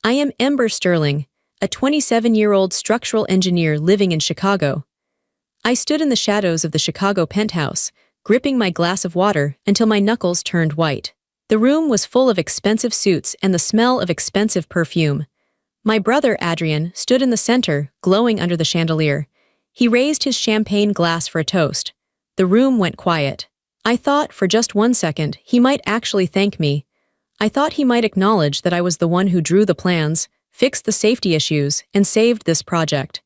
I am Ember Sterling, a 27-year-old structural engineer living in Chicago. I stood in the shadows of the Chicago penthouse, gripping my glass of water until my knuckles turned white. The room was full of expensive suits and the smell of expensive perfume. My brother, Adrian, stood in the center, glowing under the chandelier. He raised his champagne glass for a toast. The room went quiet. I thought, for just 1 second, he might actually thank me. I thought he might acknowledge that I was the one who drew the plans, fixed the safety issues, and saved this project.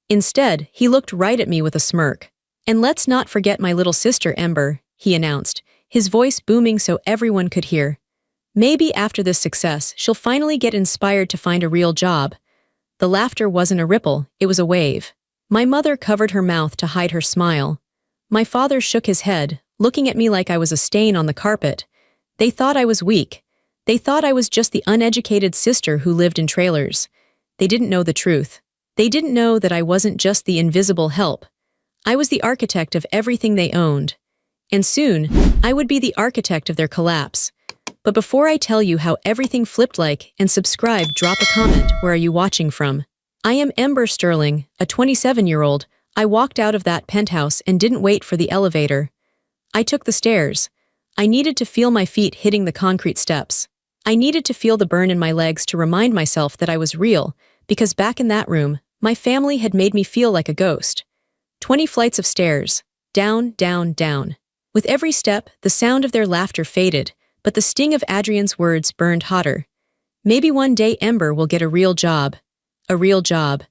Instead, he looked right at me with a smirk. "And let's not forget my little sister, Ember," he announced, his voice booming so everyone could hear. "Maybe after this success, she'll finally get inspired to find a real job." The laughter wasn't a ripple, it was a wave. My mother covered her mouth to hide her smile. My father shook his head, looking at me like I was a stain on the carpet. They thought I was weak. They thought I was just the uneducated sister who lived in trailers. They didn't know the truth. They didn't know that I wasn't just the invisible help. I was the architect of everything they owned. And soon, I would be the architect of their collapse. But before I tell you how everything flipped like and subscribe, drop a comment. Where are you watching from? I am Ember Sterling, a 27-year-old. I walked out of that penthouse and didn't wait for the elevator. I took the stairs. I needed to feel my feet hitting the concrete steps. I needed to feel the burn in my legs to remind myself that I was real, because back in that room, my family had made me feel like a ghost. 20 flights of stairs. Down, down, down. With every step, the sound of their laughter faded, but the sting of Adrian's words burned hotter. Maybe one day Ember will get a real job. A real job.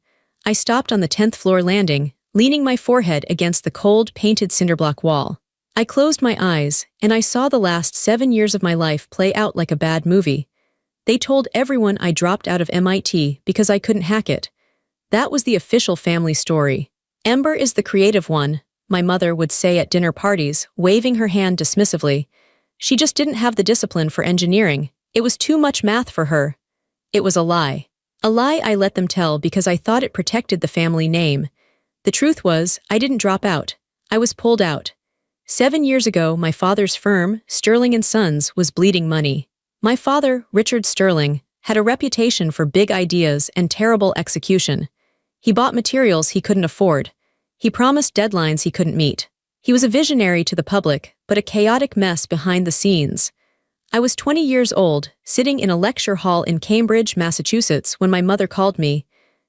I stopped on the 10th floor landing, leaning my forehead against the cold, painted cinderblock wall. I closed my eyes, and I saw the last 7 years of my life play out like a bad movie. They told everyone I dropped out of MIT because I couldn't hack it. That was the official family story. "Ember is the creative one," my mother would say at dinner parties, waving her hand dismissively. She just didn't have the discipline for engineering. It was too much math for her. It was a lie. A lie I let them tell because I thought it protected the family name. The truth was, I didn't drop out. I was pulled out. 7 years ago, my father's firm, Sterling & Sons, was bleeding money. My father, Richard Sterling, had a reputation for big ideas and terrible execution. He bought materials he couldn't afford. He promised deadlines he couldn't meet. He was a visionary to the public, but a chaotic mess behind the scenes. I was 20 years old, sitting in a lecture hall in Cambridge, Massachusetts, when my mother called me.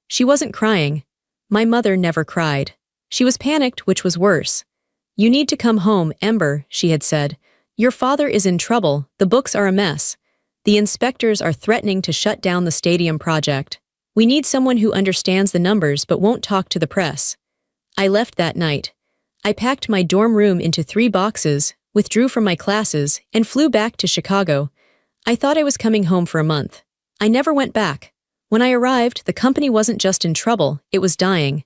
She wasn't crying. My mother never cried. She was panicked, which was worse. "You need to come home, Ember," she had said. "Your father is in trouble, the books are a mess. The inspectors are threatening to shut down the stadium project. We need someone who understands the numbers but won't talk to the press." I left that night. I packed my dorm room into 3 boxes, withdrew from my classes, and flew back to Chicago. I thought I was coming home for a month. I never went back. When I arrived, the company wasn't just in trouble, it was dying.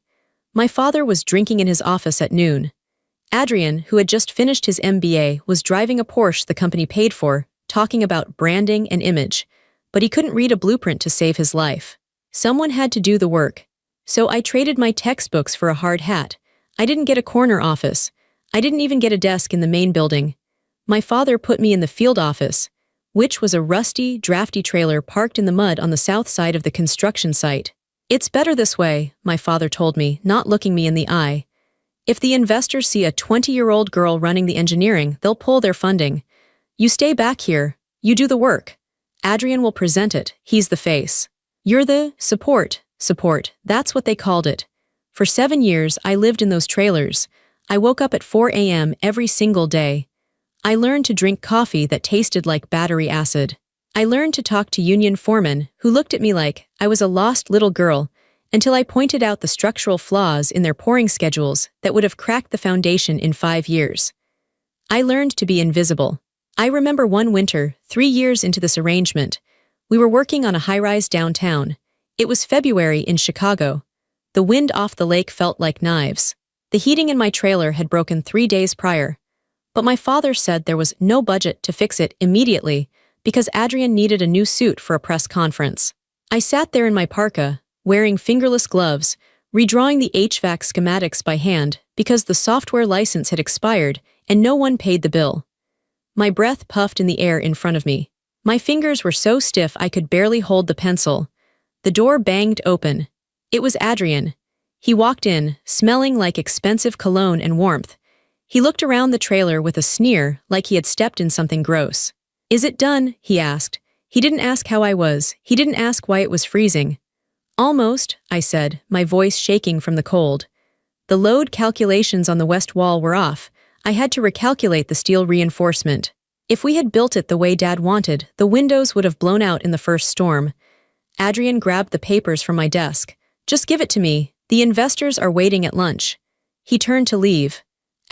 My father was drinking in his office at noon. Adrian, who had just finished his MBA, was driving a Porsche the company paid for, talking about branding and image. But he couldn't read a blueprint to save his life. Someone had to do the work. So I traded my textbooks for a hard hat. I didn't get a corner office. I didn't even get a desk in the main building. My father put me in the field office, which was a rusty, drafty trailer parked in the mud on the south side of the construction site. "It's better this way," my father told me, not looking me in the eye. "If the investors see a 20-year-old girl running the engineering, they'll pull their funding. You stay back here. You do the work. Adrian will present it. He's the face. You're the support. That's what they called it. For 7 years, I lived in those trailers. I woke up at 4 a.m. every single day. I learned to drink coffee that tasted like battery acid. I learned to talk to union foremen who looked at me like I was a lost little girl until I pointed out the structural flaws in their pouring schedules that would have cracked the foundation in 5 years. I learned to be invisible. I remember one winter, 3 years into this arrangement. We were working on a high-rise downtown. It was February in Chicago. The wind off the lake felt like knives. The heating in my trailer had broken 3 days prior. But my father said there was no budget to fix it immediately because Adrian needed a new suit for a press conference. I sat there in my parka, wearing fingerless gloves, redrawing the HVAC schematics by hand because the software license had expired and no one paid the bill. My breath puffed in the air in front of me. My fingers were so stiff I could barely hold the pencil. The door banged open. It was Adrian. He walked in, smelling like expensive cologne and warmth. He looked around the trailer with a sneer, like he had stepped in something gross. "Is it done?" he asked. He didn't ask how I was. He didn't ask why it was freezing. "Almost," I said, my voice shaking from the cold. The load calculations on the west wall were off. I had to recalculate the steel reinforcement. If we had built it the way Dad wanted, the windows would have blown out in the first storm. Adrian grabbed the papers from my desk. "Just give it to me. The investors are waiting at lunch." He turned to leave.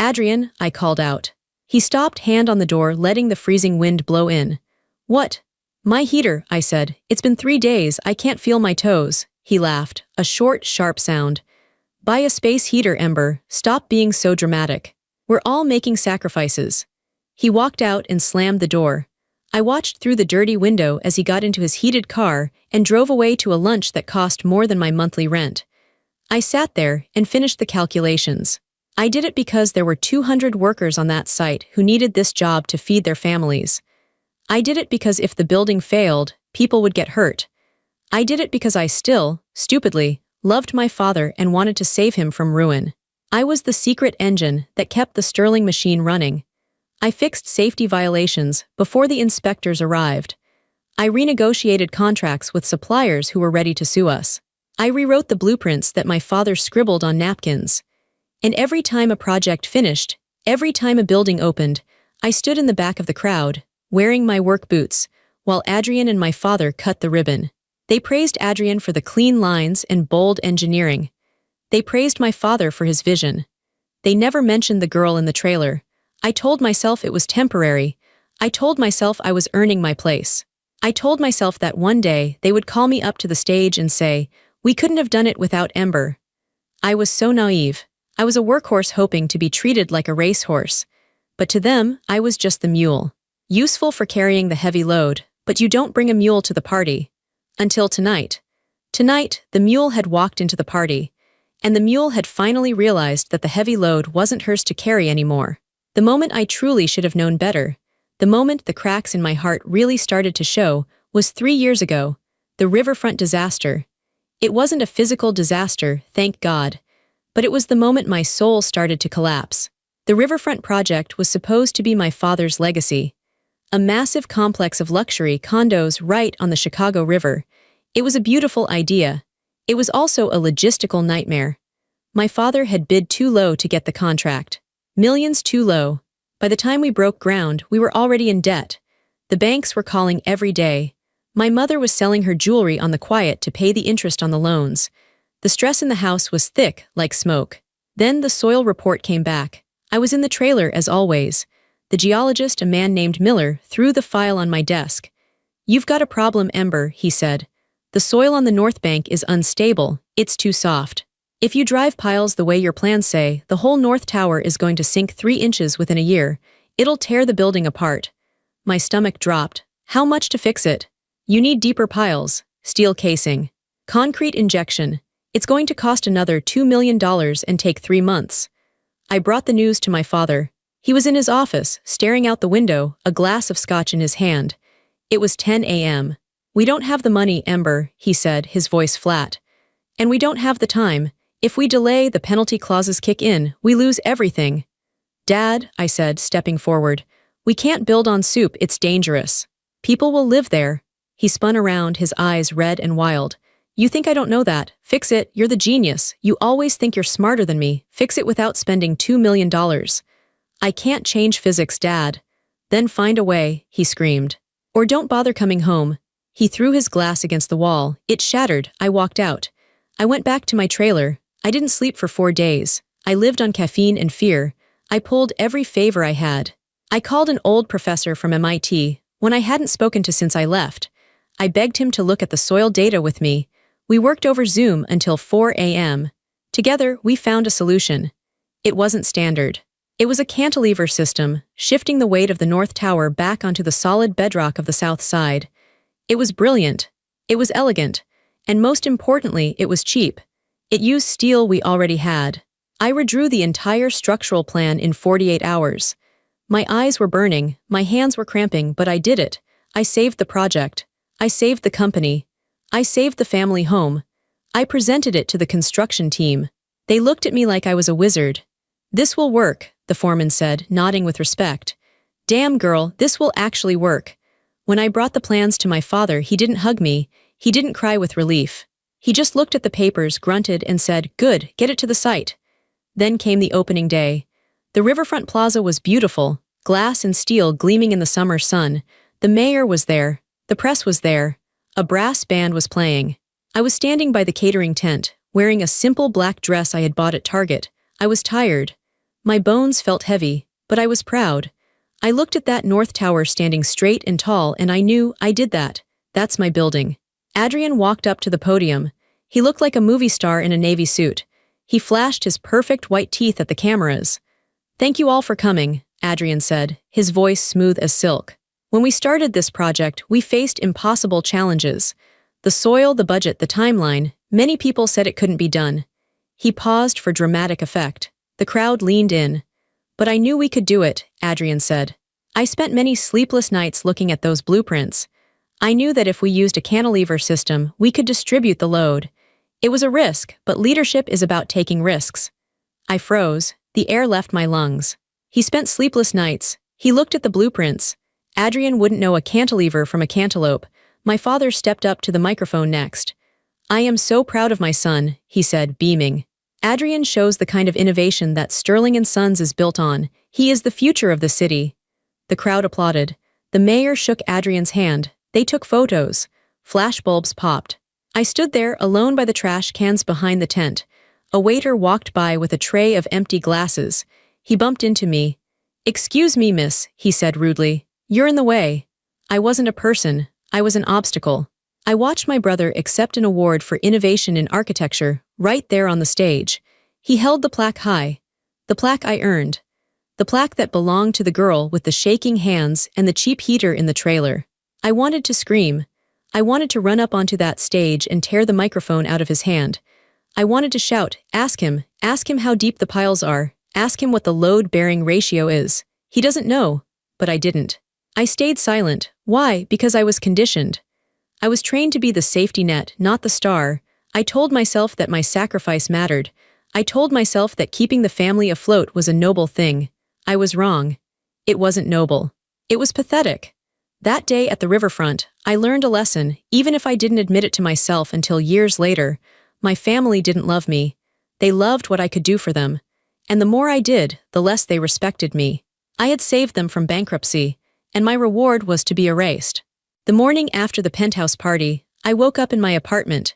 "Adrian," I called out. He stopped, hand on the door, letting the freezing wind blow in. "What?" "My heater," I said. "It's been 3 days, I can't feel my toes." He laughed, a short, sharp sound. "Buy a space heater, Ember. Stop being so dramatic. We're all making sacrifices." He walked out and slammed the door. I watched through the dirty window as he got into his heated car and drove away to a lunch that cost more than my monthly rent. I sat there and finished the calculations. I did it because there were 200 workers on that site who needed this job to feed their families. I did it because if the building failed, people would get hurt. I did it because I still, stupidly, loved my father and wanted to save him from ruin. I was the secret engine that kept the Stirling machine running. I fixed safety violations before the inspectors arrived. I renegotiated contracts with suppliers who were ready to sue us. I rewrote the blueprints that my father scribbled on napkins. And every time a project finished, every time a building opened, I stood in the back of the crowd, wearing my work boots, while Adrian and my father cut the ribbon. They praised Adrian for the clean lines and bold engineering. They praised my father for his vision. They never mentioned the girl in the trailer. I told myself it was temporary. I told myself I was earning my place. I told myself that one day they would call me up to the stage and say, "We couldn't have done it without Ember." I was so naive. I was a workhorse hoping to be treated like a racehorse. But to them, I was just the mule. Useful for carrying the heavy load, but you don't bring a mule to the party. Until tonight. Tonight, the mule had walked into the party. And the mule had finally realized that the heavy load wasn't hers to carry anymore. The moment I truly should have known better, the moment the cracks in my heart really started to show, was 3 years ago, the riverfront disaster. It wasn't a physical disaster, thank God. But it was the moment my soul started to collapse. The riverfront project was supposed to be my father's legacy. A massive complex of luxury condos right on the Chicago River. It was a beautiful idea. It was also a logistical nightmare. My father had bid too low to get the contract. Millions too low. By the time we broke ground, we were already in debt. The banks were calling every day. My mother was selling her jewelry on the quiet to pay the interest on the loans. The stress in the house was thick, like smoke. Then the soil report came back. I was in the trailer as always. The geologist, a man named Miller, threw the file on my desk. "You've got a problem, Ember," he said. "The soil on the north bank is unstable, it's too soft. If you drive piles the way your plans say, the whole north tower is going to sink 3 inches within a year. It'll tear the building apart." My stomach dropped. "How much to fix it?" "You need deeper piles, steel casing, concrete injection. It's going to cost another $2 million and take 3 months. I brought the news to my father. He was in his office, staring out the window, a glass of scotch in his hand. It was 10 a.m. "We don't have the money, Ember," he said, his voice flat. "And we don't have the time. If we delay, the penalty clauses kick in, we lose everything." "Dad," I said, stepping forward, "we can't build on soup, it's dangerous. People will live there." He spun around, his eyes red and wild. "You think I don't know that? Fix it, you're the genius. You always think you're smarter than me. Fix it without spending $2 million. "I can't change physics, Dad." "Then find a way," he screamed. "Or don't bother coming home." He threw his glass against the wall. It shattered. I walked out. I went back to my trailer. I didn't sleep for 4 days. I lived on caffeine and fear. I pulled every favor I had. I called an old professor from MIT, one I hadn't spoken to since I left. I begged him to look at the soil data with me. We worked over Zoom until 4 a.m. Together, we found a solution. It wasn't standard. It was a cantilever system, shifting the weight of the North Tower back onto the solid bedrock of the South Side. It was brilliant. It was elegant. And most importantly, it was cheap. It used steel we already had. I redrew the entire structural plan in 48 hours. My eyes were burning, my hands were cramping, but I did it. I saved the project. I saved the company. I saved the family home. I presented it to the construction team. They looked at me like I was a wizard. "This will work," the foreman said, nodding with respect. "Damn, girl, this will actually work." When I brought the plans to my father, he didn't hug me. He didn't cry with relief. He just looked at the papers, grunted, and said, "Good, get it to the site." Then came the opening day. The riverfront plaza was beautiful, glass and steel gleaming in the summer sun. The mayor was there. The press was there. A brass band was playing. I was standing by the catering tent, wearing a simple black dress I had bought at Target. I was tired. My bones felt heavy, but I was proud. I looked at that North Tower standing straight and tall, and I knew I did that. That's my building. Adrian walked up to the podium. He looked like a movie star in a navy suit. He flashed his perfect white teeth at the cameras. "Thank you all for coming," Adrian said, his voice smooth as silk. "When we started this project, we faced impossible challenges. The soil, the budget, the timeline. Many people said it couldn't be done." He paused for dramatic effect. The crowd leaned in. "But I knew we could do it," Adrian said. "I spent many sleepless nights looking at those blueprints. I knew that if we used a cantilever system, we could distribute the load. It was a risk, but leadership is about taking risks." I froze. The air left my lungs. He spent sleepless nights. He looked at the blueprints. Adrian wouldn't know a cantilever from a cantaloupe. My father stepped up to the microphone next. "I am so proud of my son," he said, beaming. "Adrian shows the kind of innovation that Sterling & Sons is built on. He is the future of the city." The crowd applauded. The mayor shook Adrian's hand. They took photos. Flashbulbs popped. I stood there alone by the trash cans behind the tent. A waiter walked by with a tray of empty glasses. He bumped into me. "Excuse me, miss," he said rudely. "You're in the way." I wasn't a person. I was an obstacle. I watched my brother accept an award for innovation in architecture, right there on the stage. He held the plaque high. The plaque I earned. The plaque that belonged to the girl with the shaking hands and the cheap heater in the trailer. I wanted to scream. I wanted to run up onto that stage and tear the microphone out of his hand. I wanted to shout, ask him how deep the piles are, ask him what the load-bearing ratio is. He doesn't know. But I didn't. I stayed silent. Why? Because I was conditioned. I was trained to be the safety net, not the star. I told myself that my sacrifice mattered. I told myself that keeping the family afloat was a noble thing. I was wrong. It wasn't noble. It was pathetic. That day at the riverfront, I learned a lesson, even if I didn't admit it to myself until years later. My family didn't love me. They loved what I could do for them. And the more I did, the less they respected me. I had saved them from bankruptcy, and my reward was to be erased. The morning after the penthouse party, I woke up in my apartment.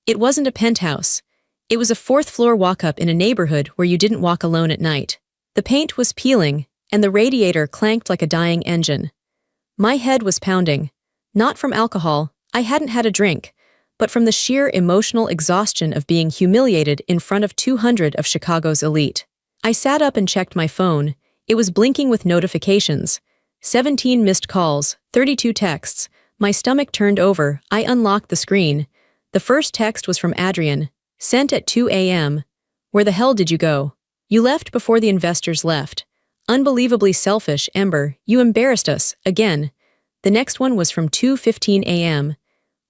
It wasn't a penthouse. It was a fourth-floor walk-up in a neighborhood where you didn't walk alone at night. The paint was peeling, and the radiator clanked like a dying engine. My head was pounding. Not from alcohol, I hadn't had a drink, but from the sheer emotional exhaustion of being humiliated in front of 200 of Chicago's elite. I sat up and checked my phone. It was blinking with notifications. 17 missed calls, 32 texts. My stomach turned over. I unlocked the screen. The first text was from Adrian, sent at 2 a.m. "Where the hell did you go? You left before the investors left. Unbelievably selfish, Ember. You embarrassed us, again." The next one was from 2:15 a.m.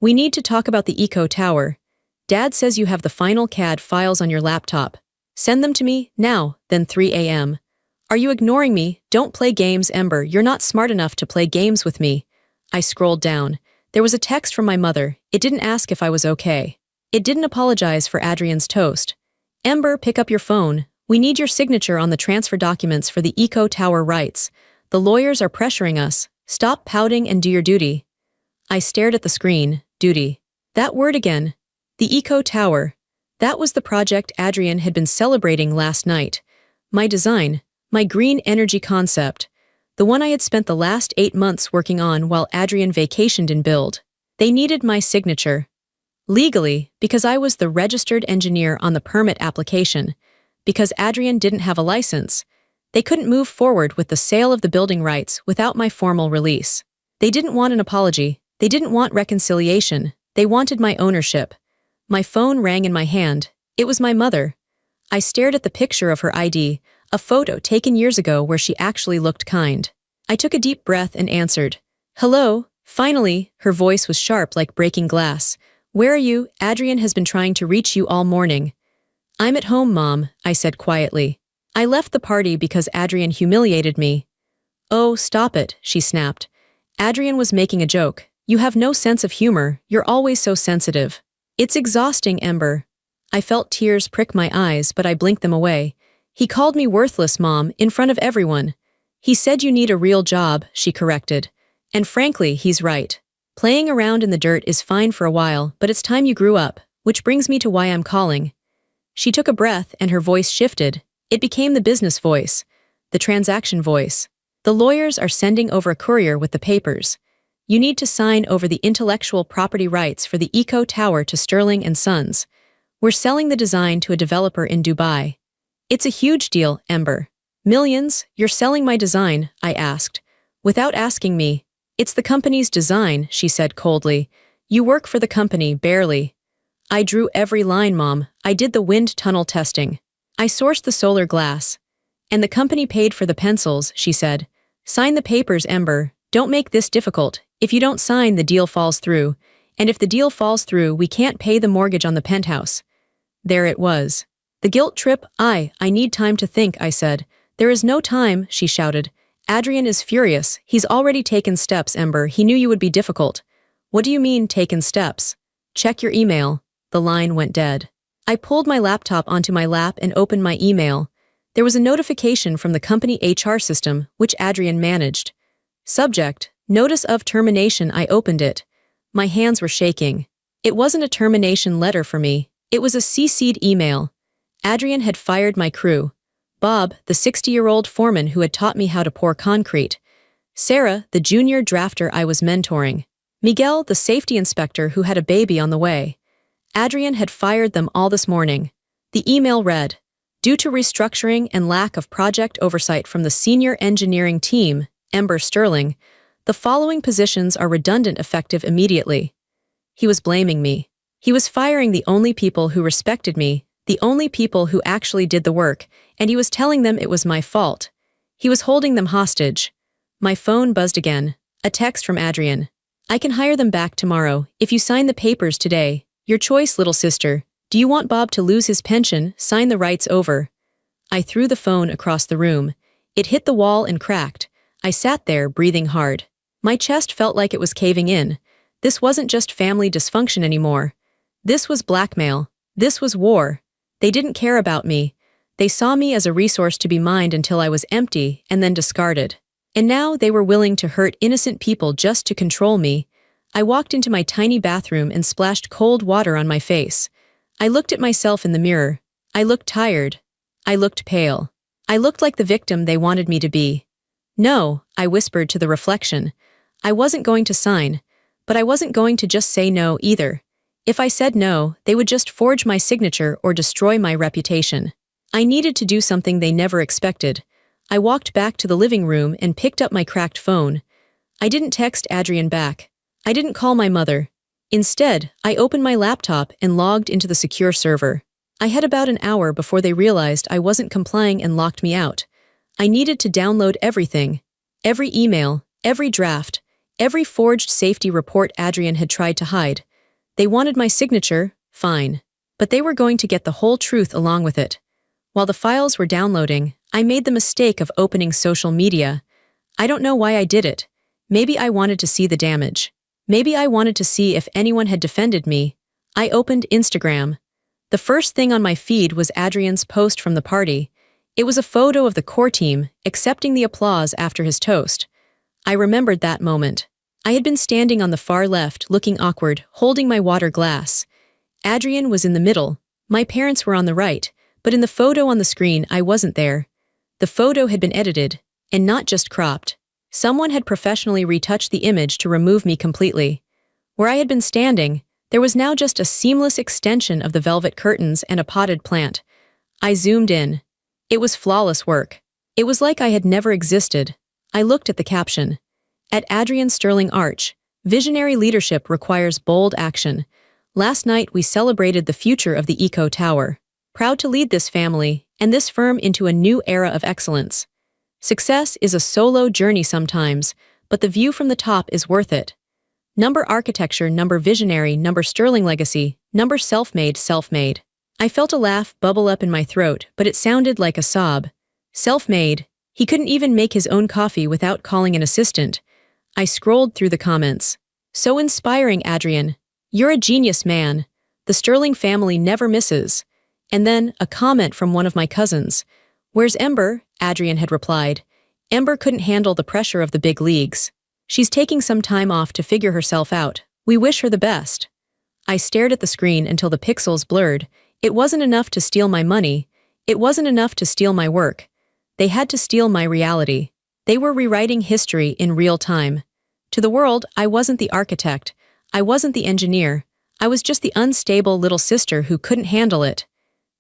"We need to talk about the Eco Tower. Dad says you have the final CAD files on your laptop. Send them to me, now." Then 3 a.m. "Are you ignoring me? Don't play games, Ember. You're not smart enough to play games with me." I scrolled down. There was a text from my mother. It didn't ask if I was okay. It didn't apologize for Adrian's toast. "Ember, pick up your phone. We need your signature on the transfer documents for the Eco Tower rights. The lawyers are pressuring us. Stop pouting and do your duty." I stared at the screen. Duty. That word again. The Eco Tower. That was the project Adrian had been celebrating last night. My design. My green energy concept. The one I had spent the last 8 months working on while Adrian vacationed in Build. They needed my signature. Legally, because I was the registered engineer on the permit application. Because Adrian didn't have a license. They couldn't move forward with the sale of the building rights without my formal release. They didn't want an apology. They didn't want reconciliation. They wanted my ownership. My phone rang in my hand. It was my mother. I stared at the picture of her ID, a photo taken years ago where she actually looked kind. I took a deep breath and answered. "Hello?" Finally, her voice was sharp like breaking glass. Where are you? Adrian has been trying to reach you all morning. I'm at home, Mom, I said quietly. I left the party because Adrian humiliated me. Oh, stop it, she snapped. Adrian was making a joke. You have no sense of humor, you're always so sensitive. It's exhausting, Ember. I felt tears prick my eyes, but I blinked them away. He called me worthless, Mom, in front of everyone. He said you need a real job, she corrected. And frankly, he's right. Playing around in the dirt is fine for a while, but it's time you grew up, which brings me to why I'm calling. She took a breath and her voice shifted. It became the business voice, the transaction voice. The lawyers are sending over a courier with the papers. You need to sign over the intellectual property rights for the Eco Tower to Sterling & Sons. We're selling the design to a developer in Dubai. It's a huge deal, Ember. Millions? You're selling my design? I asked. Without asking me. It's the company's design, she said coldly. You work for the company, barely. I drew every line, Mom. I did the wind tunnel testing. I sourced the solar glass. And the company paid for the pencils, she said. Sign the papers, Ember. Don't make this difficult. If you don't sign, the deal falls through. And if the deal falls through, we can't pay the mortgage on the penthouse. There it was. The guilt trip. I need time to think, I said. There is no time, she shouted. Adrian is furious. He's already taken steps, Ember. He knew you would be difficult. What do you mean, taken steps? Check your email. The line went dead. I pulled my laptop onto my lap and opened my email. There was a notification from the company HR system, which Adrian managed. Subject, notice of termination. I opened it. My hands were shaking. It wasn't a termination letter for me. It was a CC'd email. Adrian had fired my crew. Bob, the 60-year-old foreman who had taught me how to pour concrete. Sarah, the junior drafter I was mentoring. Miguel, the safety inspector who had a baby on the way. Adrian had fired them all this morning. The email read, due to restructuring and lack of project oversight from the senior engineering team, Ember Sterling, the following positions are redundant effective immediately. He was blaming me. He was firing the only people who respected me, the only people who actually did the work, and he was telling them it was my fault. He was holding them hostage. My phone buzzed again. A text from Adrian. I can hire them back tomorrow, if you sign the papers today. Your choice, little sister. Do you want Bob to lose his pension? Sign the rights over. I threw the phone across the room. It hit the wall and cracked. I sat there, breathing hard. My chest felt like it was caving in. This wasn't just family dysfunction anymore. This was blackmail. This was war. They didn't care about me. They saw me as a resource to be mined until I was empty and then discarded. And now they were willing to hurt innocent people just to control me. I walked into my tiny bathroom and splashed cold water on my face. I looked at myself in the mirror. I looked tired. I looked pale. I looked like the victim they wanted me to be. No, I whispered to the reflection. I wasn't going to sign, but I wasn't going to just say no either. If I said no, they would just forge my signature or destroy my reputation. I needed to do something they never expected. I walked back to the living room and picked up my cracked phone. I didn't text Adrian back. I didn't call my mother. Instead, I opened my laptop and logged into the secure server. I had about an hour before they realized I wasn't complying and locked me out. I needed to download everything. Every email, every draft, every forged safety report Adrian had tried to hide. They wanted my signature, fine. But they were going to get the whole truth along with it. While the files were downloading, I made the mistake of opening social media. I don't know why I did it. Maybe I wanted to see the damage. Maybe I wanted to see if anyone had defended me. I opened Instagram. The first thing on my feed was Adrian's post from the party. It was a photo of the core team, accepting the applause after his toast. I remembered that moment. I had been standing on the far left, looking awkward, holding my water glass. Adrian was in the middle. My parents were on the right, but in the photo on the screen, I wasn't there. The photo had been edited, and not just cropped. Someone had professionally retouched the image to remove me completely. Where I had been standing, there was now just a seamless extension of the velvet curtains and a potted plant. I zoomed in. It was flawless work. It was like I had never existed. I looked at the caption. At Adrian Sterling Arch, visionary leadership requires bold action. Last night we celebrated the future of the Eco Tower. Proud to lead this family and this firm into a new era of excellence. Success is a solo journey sometimes, but the view from the top is worth it. Number architecture, number visionary, number sterling legacy, number self-made, self-made. I felt a laugh bubble up in my throat, but it sounded like a sob. Self-made. He couldn't even make his own coffee without calling an assistant. I scrolled through the comments. So inspiring, Adrian. You're a genius, man. The Sterling family never misses. And then, a comment from one of my cousins. Where's Ember? Adrian had replied. Ember couldn't handle the pressure of the big leagues. She's taking some time off to figure herself out. We wish her the best. I stared at the screen until the pixels blurred. It wasn't enough to steal my money. It wasn't enough to steal my work. They had to steal my reality. They were rewriting history in real time. To the world, I wasn't the architect. I wasn't the engineer. I was just the unstable little sister who couldn't handle it.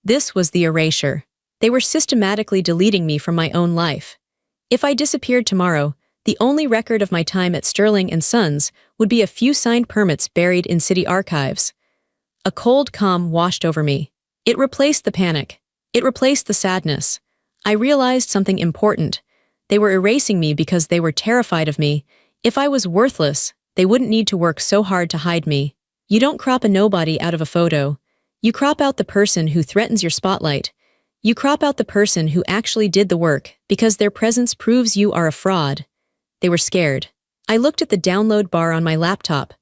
This was the erasure. They were systematically deleting me from my own life. If I disappeared tomorrow, the only record of my time at Sterling and Sons would be a few signed permits buried in city archives. A cold calm washed over me. It replaced the panic. It replaced the sadness. I realized something important. They were erasing me because they were terrified of me. If I was worthless, they wouldn't need to work so hard to hide me. You don't crop a nobody out of a photo. You crop out the person who threatens your spotlight. You crop out the person who actually did the work because their presence proves you are a fraud. They were scared. I looked at the download bar on my laptop.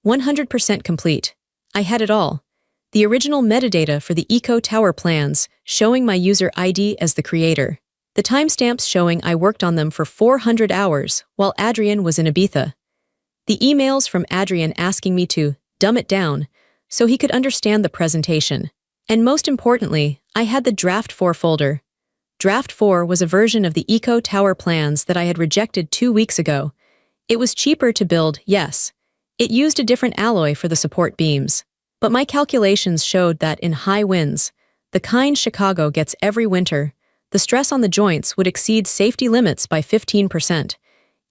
100% complete. I had it all. The original metadata for the Eco Tower plans, showing my user ID as the creator. The timestamps showing I worked on them for 400 hours while Adrian was in Ibiza. The emails from Adrian asking me to dumb it down so he could understand the presentation. And most importantly, I had the Draft 4 folder. Draft 4 was a version of the Eco Tower plans that I had rejected 2 weeks ago. It was cheaper to build, yes. It used a different alloy for the support beams. But my calculations showed that in high winds, the kind Chicago gets every winter, the stress on the joints would exceed safety limits by 15%.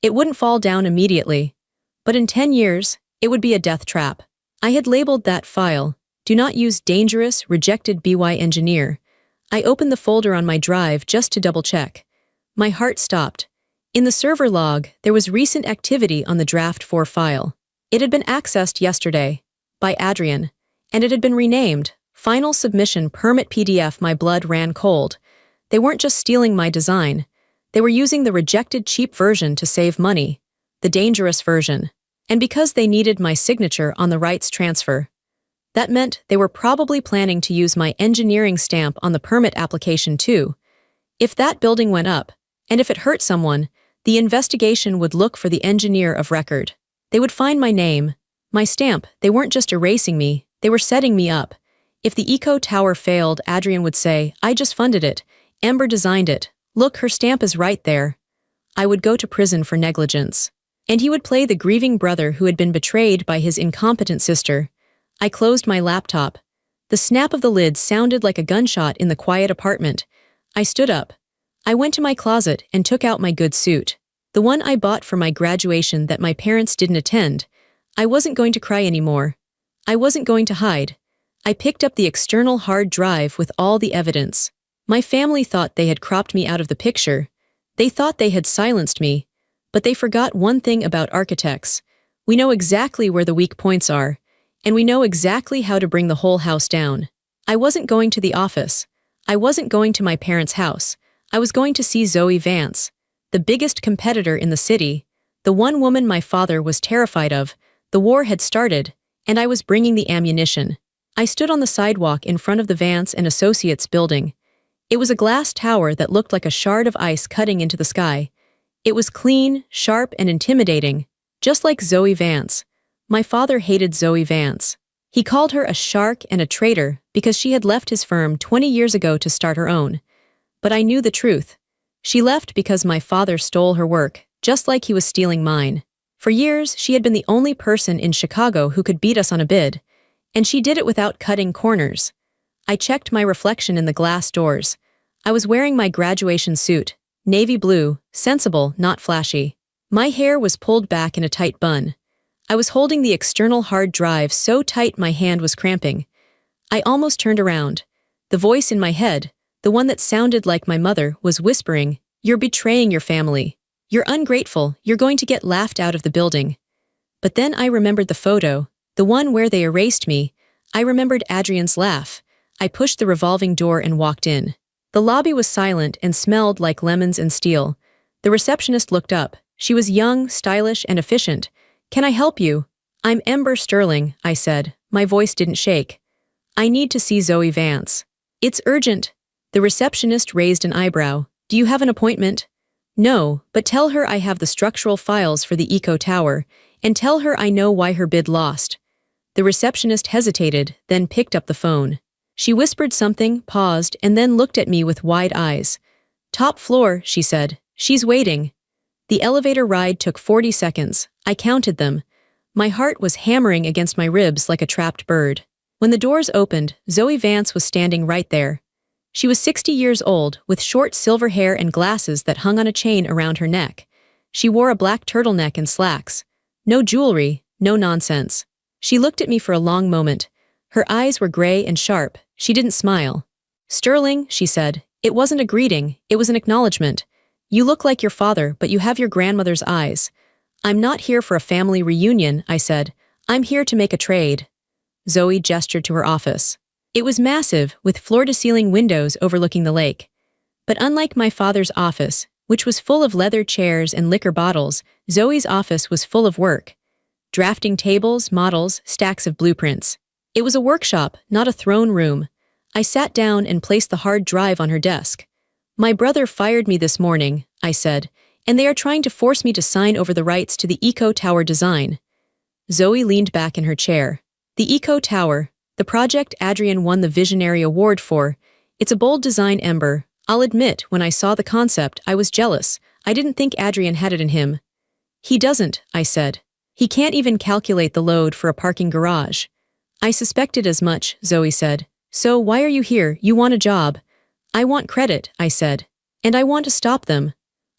It wouldn't fall down immediately. But in 10 years, it would be a death trap. I had labeled that file, Do Not Use Dangerous Rejected BY Engineer. I opened the folder on my drive just to double-check. My heart stopped. In the server log, there was recent activity on the Draft 4 file. It had been accessed yesterday by Adrian, and it had been renamed Final Submission Permit PDF. My blood ran cold. They weren't just stealing my design. They were using the rejected cheap version to save money, the dangerous version. And because they needed my signature on the rights transfer, that meant they were probably planning to use my engineering stamp on the permit application too. If that building went up, and if it hurt someone, the investigation would look for the engineer of record. They would find my name, my stamp. They weren't just erasing me, they were setting me up. If the Eco Tower failed, Adrian would say, I just funded it. Ember designed it. Look, her stamp is right there. I would go to prison for negligence. And he would play the grieving brother who had been betrayed by his incompetent sister. I closed my laptop. The snap of the lid sounded like a gunshot in the quiet apartment. I stood up. I went to my closet and took out my good suit. The one I bought for my graduation that my parents didn't attend. I wasn't going to cry anymore. I wasn't going to hide. I picked up the external hard drive with all the evidence. My family thought they had cropped me out of the picture. They thought they had silenced me. But they forgot one thing about architects. We know exactly where the weak points are. And we know exactly how to bring the whole house down. I wasn't going to the office. I wasn't going to my parents' house. I was going to see Zoe Vance, the biggest competitor in the city, the one woman my father was terrified of. The war had started, and I was bringing the ammunition. I stood on the sidewalk in front of the Vance and Associates building. It was a glass tower that looked like a shard of ice cutting into the sky. It was clean, sharp, and intimidating, just like Zoe Vance. My father hated Zoe Vance. He called her a shark and a traitor because she had left his firm 20 years ago to start her own. But I knew the truth. She left because my father stole her work, just like he was stealing mine. For years, she had been the only person in Chicago who could beat us on a bid, and she did it without cutting corners. I checked my reflection in the glass doors. I was wearing my graduation suit, navy blue, sensible, not flashy. My hair was pulled back in a tight bun. I was holding the external hard drive so tight my hand was cramping. I almost turned around. The voice in my head, the one that sounded like my mother, was whispering, "You're betraying your family. You're ungrateful, you're going to get laughed out of the building." But then I remembered the photo, the one where they erased me. I remembered Adrian's laugh. I pushed the revolving door and walked in. The lobby was silent and smelled like lemons and steel. The receptionist looked up. She was young, stylish, and efficient. "Can I help you?" "I'm Ember Sterling," I said. My voice didn't shake. "I need to see Zoe Vance." "It's urgent." The receptionist raised an eyebrow. "Do you have an appointment?" "No, but tell her I have the structural files for the Eco Tower, and tell her I know why her bid lost." The receptionist hesitated, then picked up the phone. She whispered something, paused, and then looked at me with wide eyes. "Top floor," she said. "She's waiting." The elevator ride took 40 seconds. I counted them. My heart was hammering against my ribs like a trapped bird. When the doors opened, Zoe Vance was standing right there. She was 60 years old, with short silver hair and glasses that hung on a chain around her neck. She wore a black turtleneck and slacks. No jewelry, no nonsense. She looked at me for a long moment. Her eyes were gray and sharp. She didn't smile. "Sterling," she said. It wasn't a greeting, it was an acknowledgement. "You look like your father, but you have your grandmother's eyes." "I'm not here for a family reunion," I said. "I'm here to make a trade." Zoe gestured to her office. It was massive, with floor-to-ceiling windows overlooking the lake. But unlike my father's office, which was full of leather chairs and liquor bottles, Zoe's office was full of work. Drafting tables, models, stacks of blueprints. It was a workshop, not a throne room. I sat down and placed the hard drive on her desk. "My brother fired me this morning," I said, "and they are trying to force me to sign over the rights to the Eco Tower design." Zoe leaned back in her chair. "The Eco Tower, the project Adrian won the Visionary Award for. It's a bold design, Ember. I'll admit, when I saw the concept, I was jealous. I didn't think Adrian had it in him." "He doesn't," I said. "He can't even calculate the load for a parking garage." "I suspected as much," Zoe said. "So why are you here? You want a job." "I want credit," I said. "And I want to stop them."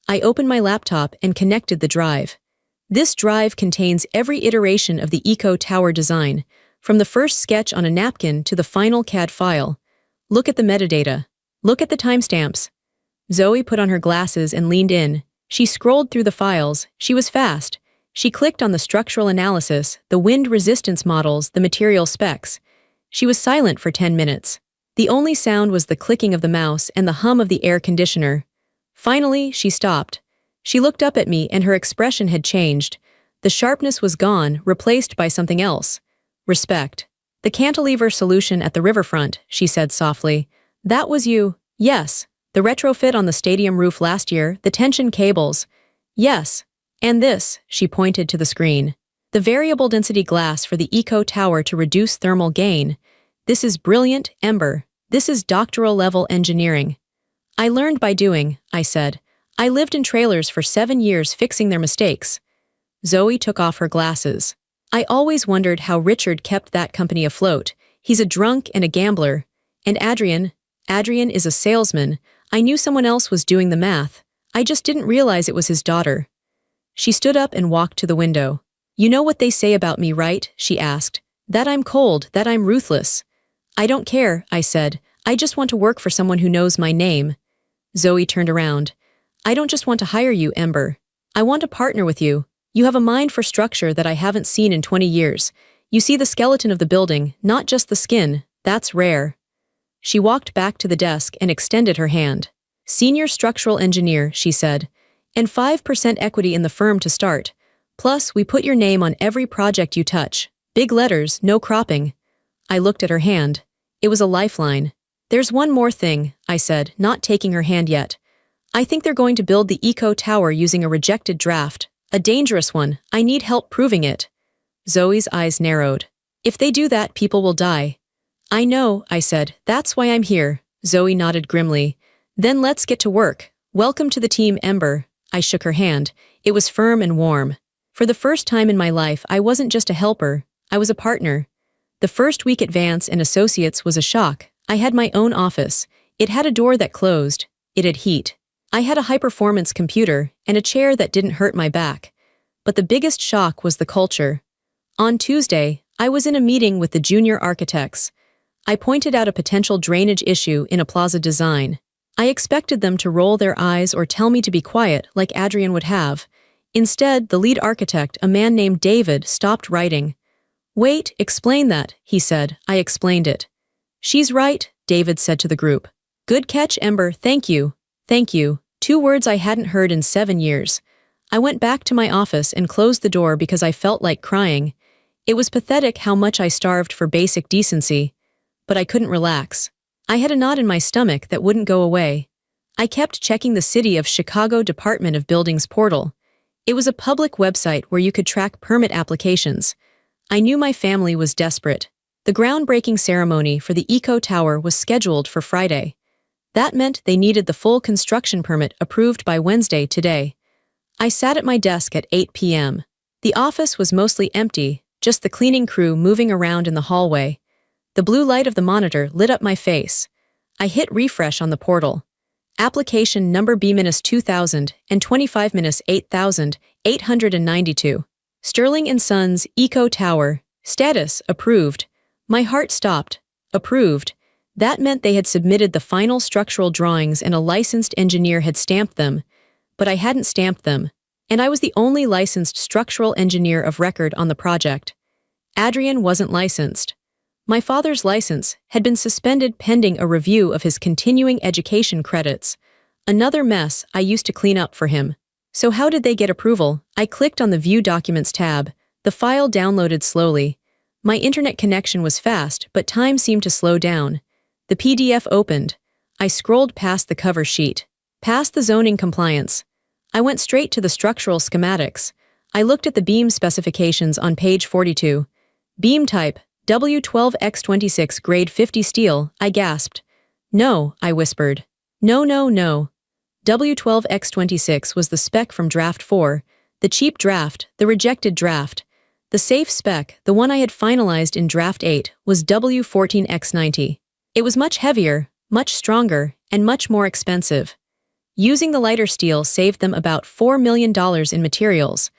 I opened my laptop and connected the drive. This drive contains every iteration of the Eco Tower design, from the first sketch on a napkin to the final CAD file. "Look at the metadata. Look at the timestamps." Zoe put on her glasses and leaned in. She scrolled through the files. She was fast. She clicked on the structural analysis, the wind resistance models, the material specs. She was silent for 10 minutes. The only sound was the clicking of the mouse and the hum of the air conditioner. Finally, she stopped. She looked up at me and her expression had changed. The sharpness was gone, replaced by something else. Respect. "The cantilever solution at the riverfront," she said softly. "That was you." "Yes." "The retrofit on the stadium roof last year, the tension cables." "Yes." "And this," she pointed to the screen. "The variable density glass for the Eco Tower to reduce thermal gain. This is brilliant, Ember. This is doctoral-level engineering." "I learned by doing," I said. "I lived in trailers for 7 years fixing their mistakes." Zoe took off her glasses. "I always wondered how Richard kept that company afloat. He's a drunk and a gambler. And Adrian is a salesman. I knew someone else was doing the math. I just didn't realize it was his daughter." She stood up and walked to the window. "You know what they say about me, right?" she asked. "That I'm cold, that I'm ruthless." "I don't care," I said. "I just want to work for someone who knows my name." Zoe turned around. "I don't just want to hire you, Ember. I want to partner with you. You have a mind for structure that I haven't seen in 20 years. You see the skeleton of the building, not just the skin. That's rare." She walked back to the desk and extended her hand. "Senior structural engineer," she said. "And 5% equity in the firm to start. Plus, we put your name on every project you touch. Big letters, no cropping." I looked at her hand. It was a lifeline. "There's one more thing," I said, not taking her hand yet. "I think they're going to build the Eco Tower using a rejected draft. A dangerous one. I need help proving it." Zoe's eyes narrowed. "If they do that, people will die." "I know," I said. "That's why I'm here." Zoe nodded grimly. "Then let's get to work. Welcome to the team, Ember." I shook her hand. It was firm and warm. For the first time in my life, I wasn't just a helper. I was a partner. The first week at Vance and Associates was a shock. I had my own office. It had a door that closed. It had heat. I had a high-performance computer and a chair that didn't hurt my back. But the biggest shock was the culture. On Tuesday, I was in a meeting with the junior architects. I pointed out a potential drainage issue in a plaza design. I expected them to roll their eyes or tell me to be quiet like Adrian would have. Instead, the lead architect, a man named David, stopped writing. "Wait, explain that," he said. I explained it. "She's right," David said to the group. "Good catch, Ember, thank you. Thank you." 2 words I hadn't heard in 7 years. I went back to my office and closed the door because I felt like crying. It was pathetic how much I starved for basic decency. But I couldn't relax. I had a knot in my stomach that wouldn't go away. I kept checking the City of Chicago Department of Buildings portal. It was a public website where you could track permit applications. I knew my family was desperate. The groundbreaking ceremony for the Eco Tower was scheduled for Friday. That meant they needed the full construction permit approved by Wednesday today. I sat at my desk at 8 p.m. The office was mostly empty, just the cleaning crew moving around in the hallway. The blue light of the monitor lit up my face. I hit refresh on the portal. Application number B-2025-8892. Sterling & Sons Eco Tower. Status: approved. My heart stopped. Approved. That meant they had submitted the final structural drawings and a licensed engineer had stamped them. But I hadn't stamped them. And I was the only licensed structural engineer of record on the project. Adrian wasn't licensed. My father's license had been suspended pending a review of his continuing education credits. Another mess I used to clean up for him. So how did they get approval? I clicked on the View Documents tab. The file downloaded slowly. My internet connection was fast, but time seemed to slow down. The PDF opened. I scrolled past the cover sheet. Past the zoning compliance. I went straight to the structural schematics. I looked at the beam specifications on page 42. Beam type, W12x26 grade 50 steel, I gasped. "No," I whispered. "No, no, no." W12x26 was the spec from draft 4, the cheap draft, the rejected draft. The safe spec, the one I had finalized in draft 8, was W14x90. It was much heavier, much stronger, and much more expensive. Using the lighter steel saved them about $4 million in materials,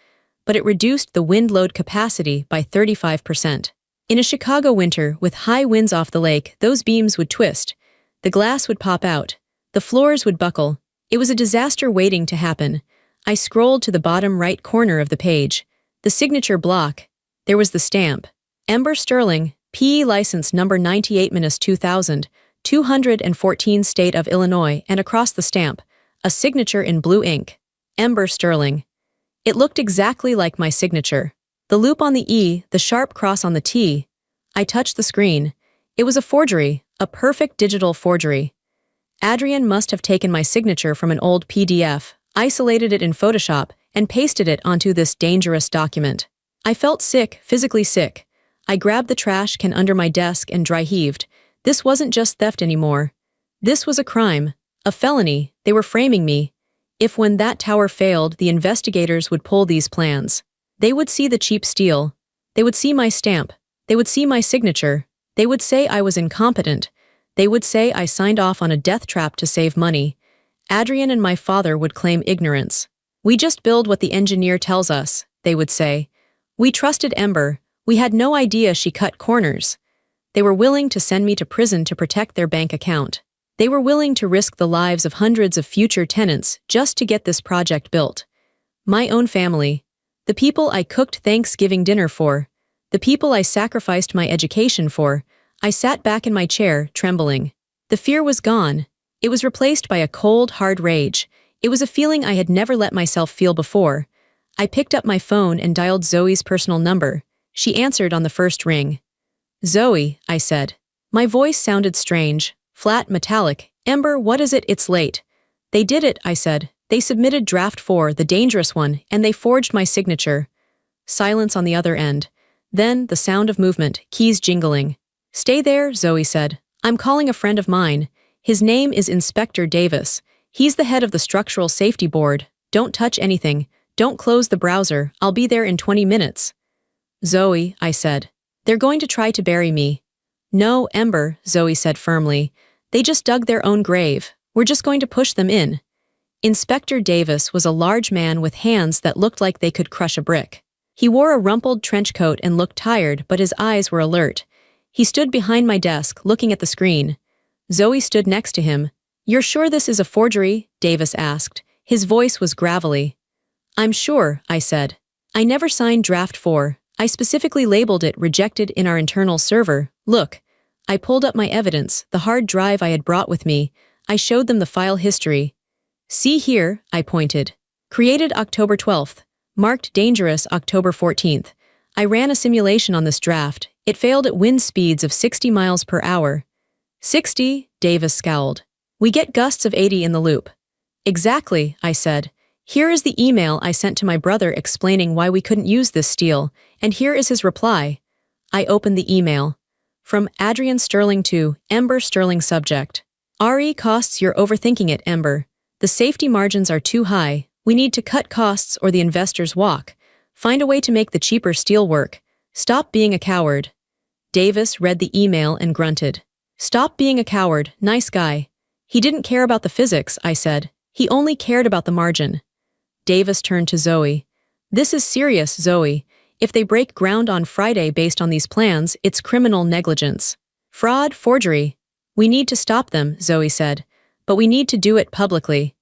but it reduced the wind load capacity by 35%. In a Chicago winter with high winds off the lake, those beams would twist. The glass would pop out. The floors would buckle. It was a disaster waiting to happen. I scrolled to the bottom right corner of the page. The signature block. There was the stamp. Ember Sterling, PE license number 98-2000, 214 State of Illinois, and across the stamp, a signature in blue ink. Ember Sterling. It looked exactly like my signature. The loop on the E, the sharp cross on the T. I touched the screen. It was a forgery, a perfect digital forgery. Adrian must have taken my signature from an old PDF, isolated it in Photoshop, and pasted it onto this dangerous document. I felt sick, physically sick. I grabbed the trash can under my desk and dry heaved. This wasn't just theft anymore. This was a crime, a felony. They were framing me. If when that tower failed, the investigators would pull these plans. They would see the cheap steel. They would see my stamp. They would see my signature. They would say I was incompetent. They would say I signed off on a death trap to save money. Adrian and my father would claim ignorance. "We just build what the engineer tells us," they would say. "We trusted Ember. We had no idea she cut corners." They were willing to send me to prison to protect their bank account. They were willing to risk the lives of hundreds of future tenants just to get this project built. My own family. The people I cooked Thanksgiving dinner for. The people I sacrificed my education for. I sat back in my chair, trembling. The fear was gone. It was replaced by a cold, hard rage. It was a feeling I had never let myself feel before. I picked up my phone and dialed Zoe's personal number. She answered on the first ring. "Zoe," I said. My voice sounded strange, flat, metallic. "Ember, what is it? It's late." "They did it," I said. "They submitted draft 4, the dangerous one, and they forged my signature." Silence on the other end. Then the sound of movement, keys jingling. "Stay there," Zoe said. "I'm calling a friend of mine. His name is Inspector Davis. He's the head of the Structural Safety Board. Don't touch anything. Don't close the browser. I'll be there in 20 minutes. "Zoe," I said. "They're going to try to bury me." "No, Ember," Zoe said firmly. "They just dug their own grave. We're just going to push them in." Inspector Davis was a large man with hands that looked like they could crush a brick. He wore a rumpled trench coat and looked tired, but his eyes were alert. He stood behind my desk, looking at the screen. Zoe stood next to him. "You're sure this is a forgery?" Davis asked. His voice was gravelly. I'm sure, I said. I never signed draft 4. I specifically labeled it rejected in our internal server. Look. I pulled up my evidence, the hard drive I had brought with me. I showed them the file history. See here, I pointed. Created October 12th. Marked dangerous October 14th. I ran a simulation on this draft. It failed at wind speeds of 60 miles per hour. 60, Davis scowled. We get gusts of 80 in the loop. Exactly, I said. Here is the email I sent to my brother explaining why we couldn't use this steel, and here is his reply. I opened the email. From Adrian Sterling to Ember Sterling subject. RE costs, you're overthinking it, Ember. The safety margins are too high. We need to cut costs or the investors walk. Find a way to make the cheaper steel work. Stop being a coward. Davis read the email and grunted. Stop being a coward, nice guy. He didn't care about the physics, I said. He only cared about the margin. Davis turned to Zoe. This is serious, Zoe. If they break ground on Friday based on these plans, it's criminal negligence. Fraud, forgery. We need to stop them, Zoe said. But we need to do it publicly.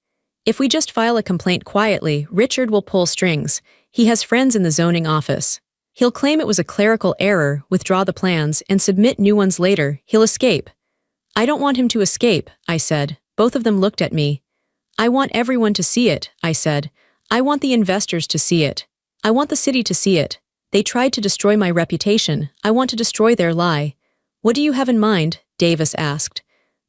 If we just file a complaint quietly, Richard will pull strings. He has friends in the zoning office. He'll claim it was a clerical error, withdraw the plans, and submit new ones later. He'll escape. I don't want him to escape, I said. Both of them looked at me. I want everyone to see it, I said. I want the investors to see it. I want the city to see it. They tried to destroy my reputation. I want to destroy their lie. What do you have in mind? Davis asked.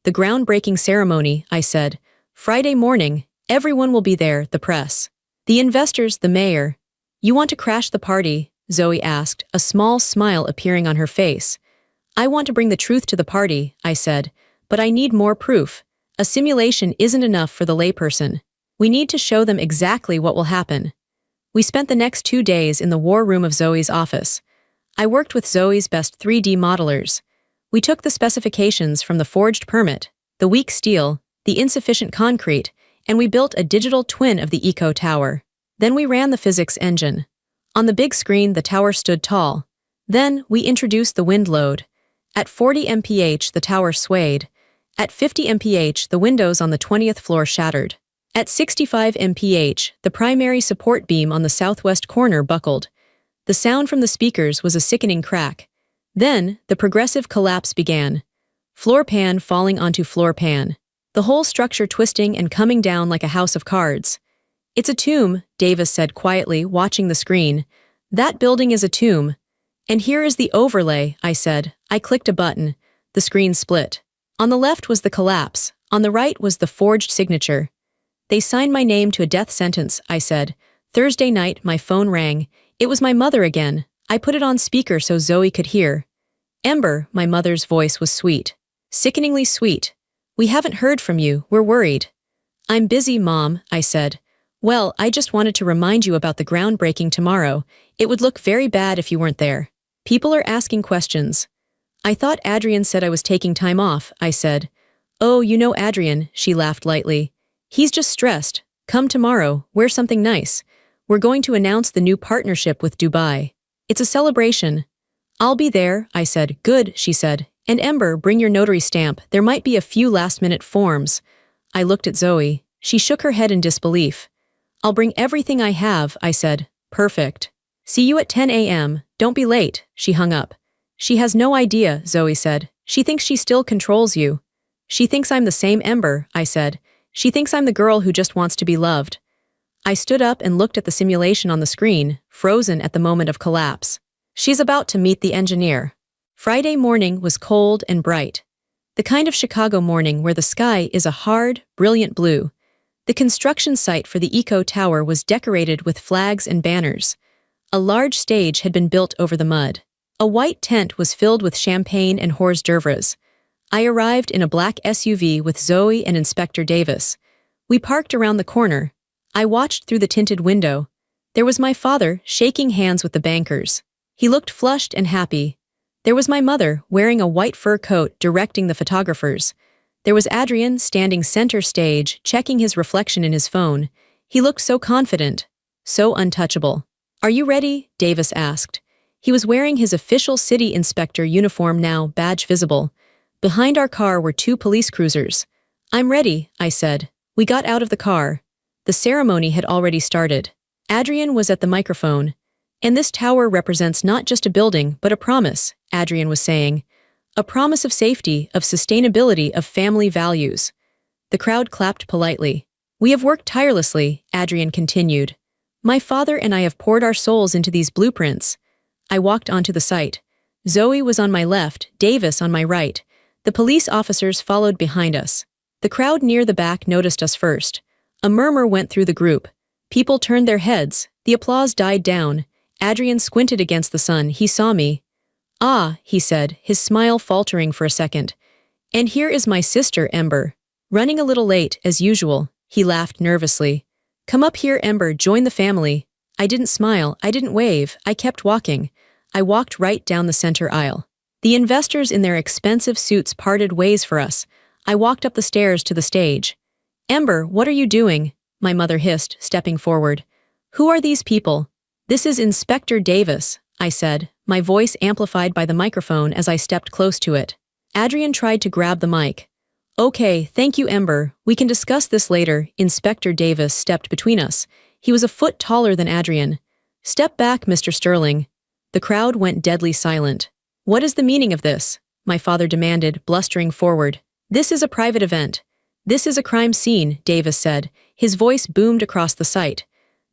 The groundbreaking ceremony, I said. Friday morning, everyone will be there, the press. The investors, the mayor. You want to crash the party? Zoe asked, a small smile appearing on her face. I want to bring the truth to the party, I said. But I need more proof. A simulation isn't enough for the layperson. We need to show them exactly what will happen. We spent the next 2 days in the war room of Zoe's office. I worked with Zoe's best 3D modelers. We took the specifications from the forged permit, the weak steel, the insufficient concrete, and we built a digital twin of the Eco Tower. Then we ran the physics engine. On the big screen, the tower stood tall. Then we introduced the wind load. At 40 mph, the tower swayed. At 50 mph, the windows on the 20th floor shattered. At 65 mph, the primary support beam on the southwest corner buckled. The sound from the speakers was a sickening crack. Then, the progressive collapse began. Floor pan falling onto floor pan. The whole structure twisting and coming down like a house of cards. It's a tomb, Davis said quietly, watching the screen. That building is a tomb. And here is the overlay, I said. I clicked a button. The screen split. On the left was the collapse. On the right was the forged signature. They signed my name to a death sentence, I said. Thursday night, my phone rang. It was my mother again. I put it on speaker so Zoe could hear. Ember, my mother's voice was sweet. Sickeningly sweet. We haven't heard from you, we're worried. I'm busy, Mom, I said. Well, I just wanted to remind you about the groundbreaking tomorrow. It would look very bad if you weren't there. People are asking questions. I thought Adrian said I was taking time off, I said. Oh, you know Adrian, she laughed lightly. He's just stressed. Come tomorrow, wear something nice. We're going to announce the new partnership with Dubai. It's a celebration. I'll be there, I said. Good, she said. And Ember, bring your notary stamp. There might be a few last-minute forms. I looked at Zoe. She shook her head in disbelief. I'll bring everything I have, I said. Perfect. See you at 10 a.m. Don't be late, she hung up. She has no idea, Zoe said. She thinks she still controls you. She thinks I'm the same Ember, I said. She thinks I'm the girl who just wants to be loved. I stood up and looked at the simulation on the screen, frozen at the moment of collapse. She's about to meet the engineer. Friday morning was cold and bright. The kind of Chicago morning where the sky is a hard, brilliant blue. The construction site for the Eco Tower was decorated with flags and banners. A large stage had been built over the mud. A white tent was filled with champagne and hors d'oeuvres. I arrived in a black SUV with Zoe and Inspector Davis. We parked around the corner. I watched through the tinted window. There was my father, shaking hands with the bankers. He looked flushed and happy. There was my mother, wearing a white fur coat, directing the photographers. There was Adrian, standing center stage, checking his reflection in his phone. He looked so confident, so untouchable. Are you ready? Davis asked. He was wearing his official city inspector uniform now, badge visible. Behind our car were 2 police cruisers. I'm ready, I said. We got out of the car. The ceremony had already started. Adrian was at the microphone. And this tower represents not just a building, but a promise, Adrian was saying. A promise of safety, of sustainability, of family values. The crowd clapped politely. We have worked tirelessly, Adrian continued. My father and I have poured our souls into these blueprints. I walked onto the site. Zoe was on my left, Davis on my right. The police officers followed behind us. The crowd near the back noticed us first. A murmur went through the group. People turned their heads. The applause died down. Adrian squinted against the sun. He saw me. Ah, he said, his smile faltering for a second. And here is my sister, Ember. Running a little late, as usual, he laughed nervously. Come up here, Ember, join the family. I didn't smile, I didn't wave, I kept walking. I walked right down the center aisle. The investors in their expensive suits parted ways for us. I walked up the stairs to the stage. Ember, what are you doing? My mother hissed, stepping forward. Who are these people? This is Inspector Davis, I said, my voice amplified by the microphone as I stepped close to it. Adrian tried to grab the mic. Okay, thank you, Ember. We can discuss this later. Inspector Davis stepped between us. He was a foot taller than Adrian. Step back, Mr. Sterling. The crowd went deadly silent. What is the meaning of this? My father demanded, blustering forward. This is a private event. This is a crime scene, Davis said. His voice boomed across the site.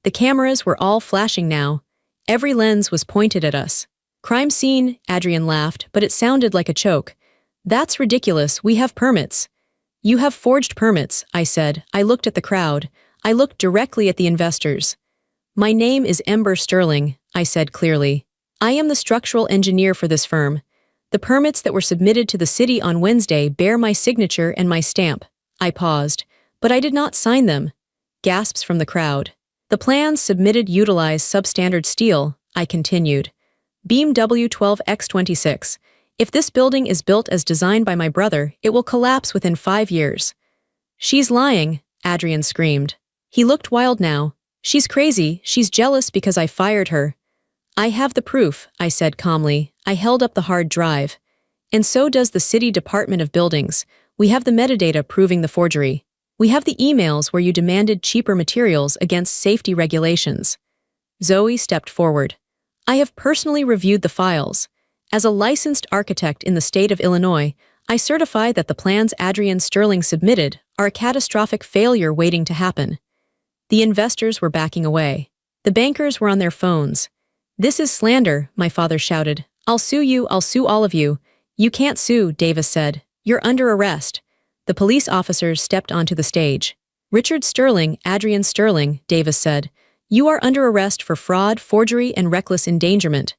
The cameras were all flashing now. Every lens was pointed at us. Crime scene, Adrian laughed, but it sounded like a choke. That's ridiculous, we have permits. You have forged permits, I said. I looked at the crowd. I looked directly at the investors. My name is Ember Sterling, I said clearly. I am the structural engineer for this firm. The permits that were submitted to the city on Wednesday bear my signature and my stamp. I paused. But I did not sign them. Gasps from the crowd. The plans submitted utilize substandard steel, I continued. Beam W12X26. If this building is built as designed by my brother, it will collapse within 5 years. She's lying, Adrian screamed. He looked wild now. She's crazy, she's jealous because I fired her. I have the proof, I said calmly. I held up the hard drive. And so does the City Department of Buildings. We have the metadata proving the forgery. We have the emails where you demanded cheaper materials against safety regulations. Zoe stepped forward. I have personally reviewed the files. As a licensed architect in the state of Illinois, I certify that the plans Adrian Sterling submitted are a catastrophic failure waiting to happen. The investors were backing away. The bankers were on their phones. This is slander, my father shouted. I'll sue you, I'll sue all of you. You can't sue, Davis said. You're under arrest. The police officers stepped onto the stage. Richard Sterling, Adrian Sterling, Davis said. You are under arrest for fraud, forgery, and reckless endangerment.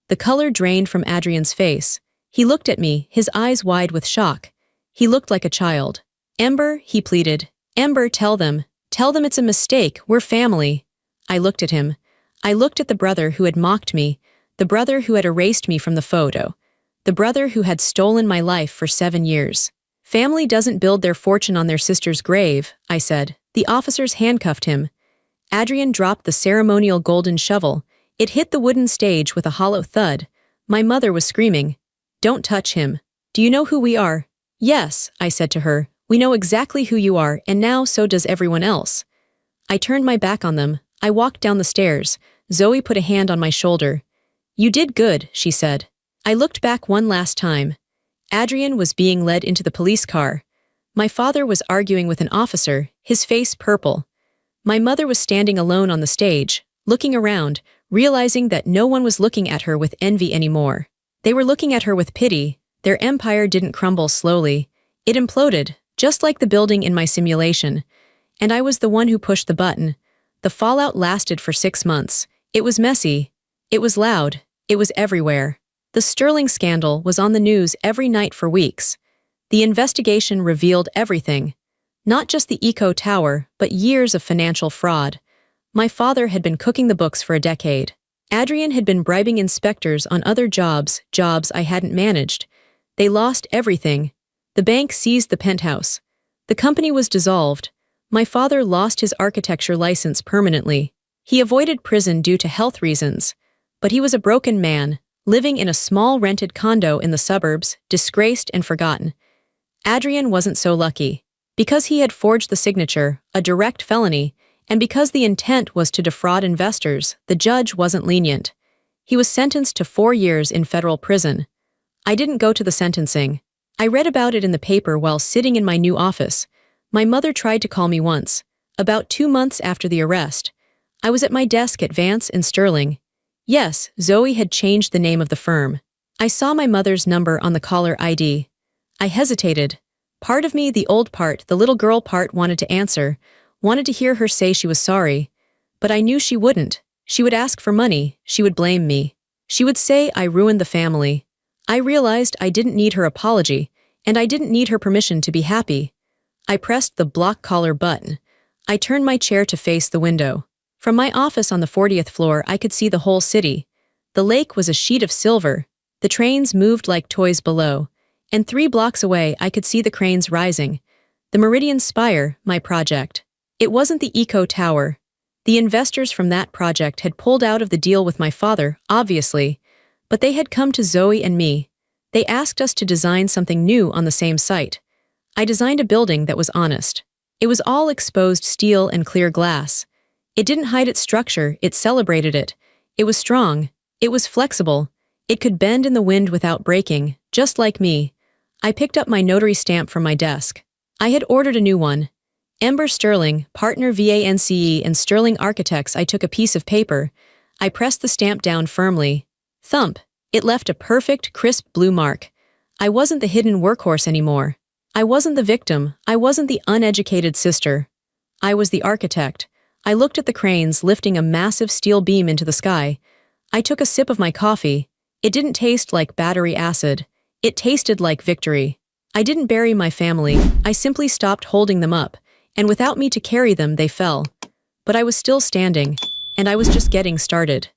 The color drained from Adrian's face. He looked at me, his eyes wide with shock. He looked like a child. Ember, he pleaded. Ember, tell them. Tell them it's a mistake, we're family. I looked at him. I looked at the brother who had mocked me, the brother who had erased me from the photo, the brother who had stolen my life for 7 years. Family doesn't build their fortune on their sister's grave, I said. The officers handcuffed him. Adrian dropped the ceremonial golden shovel. It hit the wooden stage with a hollow thud. My mother was screaming. Don't touch him. Do you know who we are? Yes, I said to her. We know exactly who you are, and now so does everyone else. I turned my back on them. I walked down the stairs. Zoe put a hand on my shoulder. You did good, she said. I looked back one last time. Adrian was being led into the police car. My father was arguing with an officer, his face purple. My mother was standing alone on the stage, looking around, realizing that no one was looking at her with envy anymore. They were looking at her with pity. Their empire didn't crumble slowly. It imploded, just like the building in my simulation. And I was the one who pushed the button. The fallout lasted for 6 months. It was messy. It was loud. It was everywhere. The Sterling scandal was on the news every night for weeks. The investigation revealed everything. Not just the Eco Tower, but years of financial fraud. My father had been cooking the books for a decade. Adrian had been bribing inspectors on other jobs I hadn't managed. They lost everything. The bank seized the penthouse. The company was dissolved. My father lost his architecture license permanently. He avoided prison due to health reasons. But he was a broken man, living in a small rented condo in the suburbs, disgraced and forgotten. Adrian wasn't so lucky. Because he had forged the signature, a direct felony, And because the intent was to defraud investors, the judge wasn't lenient. He was sentenced to 4 years in federal prison. I didn't go to the sentencing. I read about it in the paper while sitting in my new office. My mother tried to call me once, about 2 months after the arrest. I was at my desk at Vance and Sterling. Yes, Zoe had changed the name of the firm. I saw my mother's number on the caller ID. I hesitated. Part of me, the old part, the little girl part, wanted to answer, wanted to hear her say she was sorry. But I knew she wouldn't. She would ask for money, she would blame me. She would say I ruined the family. I realized I didn't need her apology, and I didn't need her permission to be happy. I pressed the block caller button. I turned my chair to face the window. From my office on the 40th floor, I could see the whole city. The lake was a sheet of silver. The trains moved like toys below. And 3 blocks away, I could see the cranes rising. The Meridian Spire, my project. It wasn't the Eco Tower. The investors from that project had pulled out of the deal with my father, obviously. But they had come to Zoe and me. They asked us to design something new on the same site. I designed a building that was honest. It was all exposed steel and clear glass. It didn't hide its structure, it celebrated it. It was strong. It was flexible. It could bend in the wind without breaking, just like me. I picked up my notary stamp from my desk. I had ordered a new one. Ember Sterling, partner VANCE and Sterling Architects. I took a piece of paper. I pressed the stamp down firmly. Thump. It left a perfect, crisp blue mark. I wasn't the hidden workhorse anymore. I wasn't the victim. I wasn't the uneducated sister. I was the architect. I looked at the cranes lifting a massive steel beam into the sky. I took a sip of my coffee. It didn't taste like battery acid. It tasted like victory. I didn't bury my family. I simply stopped holding them up, and without me to carry them, they fell. But I was still standing, and I was just getting started.